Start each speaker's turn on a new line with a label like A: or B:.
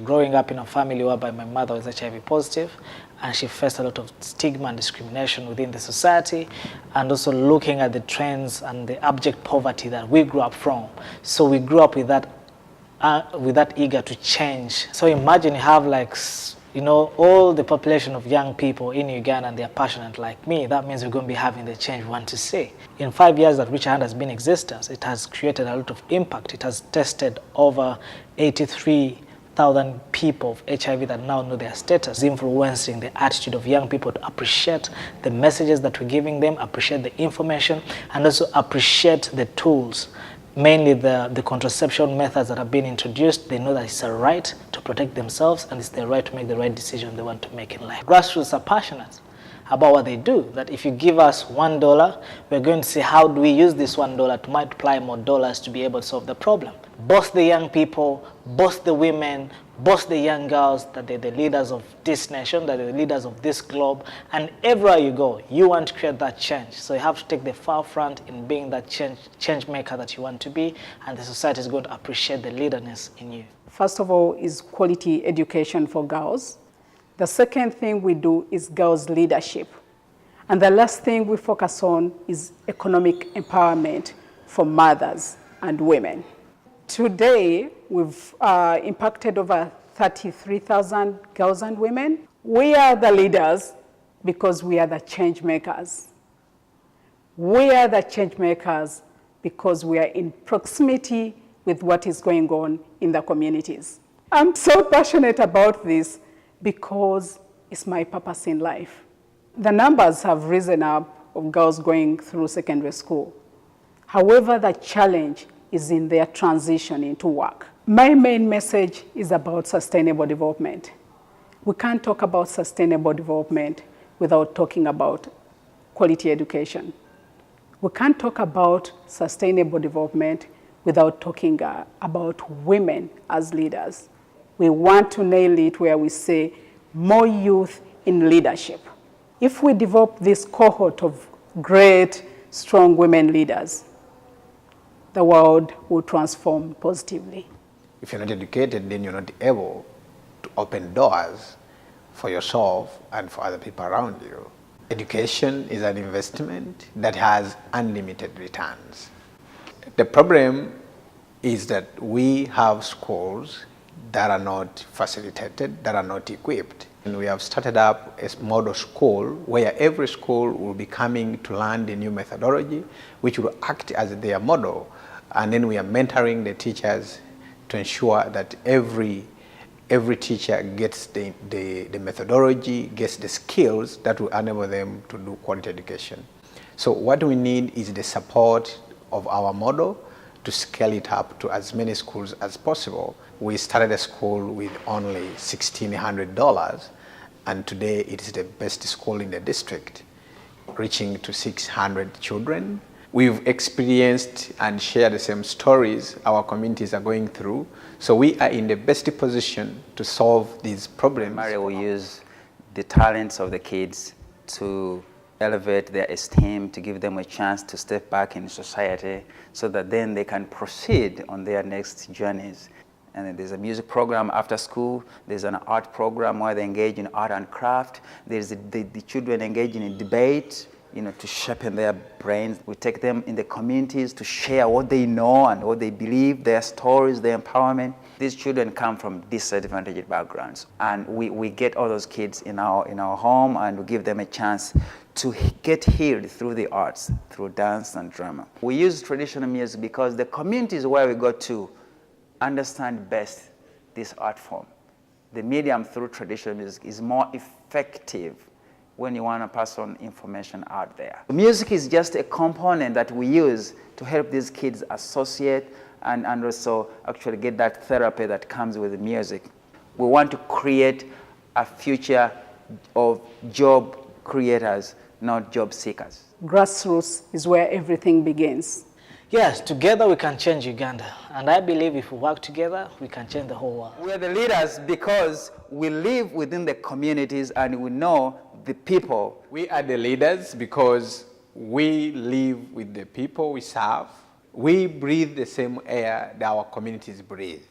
A: growing up in a family whereby my mother was HIV positive, and she faced a lot of stigma and discrimination within the society, and also looking at the trends and the abject poverty that we grew up from. So we grew up with that eager to change. So imagine you have all the population of young people in Uganda, and they're passionate like me. That means we're going to be having the change we want to see. In 5 years that Rehmah has been in existence, it has created a lot of impact. It has tested over 83,000 people of HIV that now know their status, influencing the attitude of young people to appreciate the messages that we're giving them, appreciate the information, and also appreciate the tools. Mainly the contraception methods that have been introduced. They know that it's a right to protect themselves, and it's their right to make the right decision they want to make in life. Grassroots are passionate about what they do, that if you give us $1, we're going to see how do we use this $1 to multiply more dollars to be able to solve the problem. Both the young people, both the women, both the young girls, that they're the leaders of this nation, that they're the leaders of this globe, and everywhere you go, you want to create that change. So you have to take the forefront in being that change maker that you want to be, and the society is going to appreciate the leaderness in you.
B: First of all is quality education for girls. The second thing we do is girls' leadership. And the last thing we focus on is economic empowerment for mothers and women. Today, we've impacted over 33,000 girls and women. We are the leaders because we are the change makers. We are the change makers because we are in proximity with what is going on in the communities. I'm so passionate about this because it's my purpose in life. The numbers have risen up of girls going through secondary school. However, the challenge is in their transition into work. My main message is about sustainable development. We can't talk about sustainable development without talking about quality education. We can't talk about sustainable development without talking about women as leaders. We want to nail it where we say more youth in leadership. If we develop this cohort of great, strong women leaders, the world will transform positively.
C: If you're not educated, then you're not able to open doors for yourself and for other people around you. Education is an investment that has unlimited returns. The problem is that we have schools that are not facilitated, that are not equipped. And we have started up a model school where every school will be coming to learn the new methodology, which will act as their model. And then we are mentoring the teachers to ensure that every teacher gets the methodology, gets the skills that will enable them to do quality education. So what we need is the support of our model to scale it up to as many schools as possible. We started a school with only $1,600, and today it is the best school in the district, reaching to 600 children. We've experienced and shared the same stories our communities are going through, so we are in the best position to solve these problems.
D: Mario will use the talents of the kids to elevate their esteem, to give them a chance to step back in society so that then they can proceed on their next journeys. And then there's a music program after school. There's an art program where they engage in art and craft. There's the children engaging in debate, to sharpen their brains. We take them in the communities to share what they know and what they believe, their stories, their empowerment. These children come from disadvantaged backgrounds, and we get all those kids in our home, and we give them a chance to get healed through the arts, through dance and drama. We use traditional music because the communities where we go to understand best this art form. The medium through traditional music is more effective when you want to pass on information out there. Music is just a component that we use to help these kids associate and also actually get that therapy that comes with music. We want to create a future of job creators, not job seekers.
B: Grassroots is where everything begins.
A: Yes, together we can change Uganda. And I believe if we work together, we can change the whole world.
D: We're the leaders because we live within the communities and we know the people.
C: We are the leaders because we live with the people we serve. We breathe the same air that our communities breathe.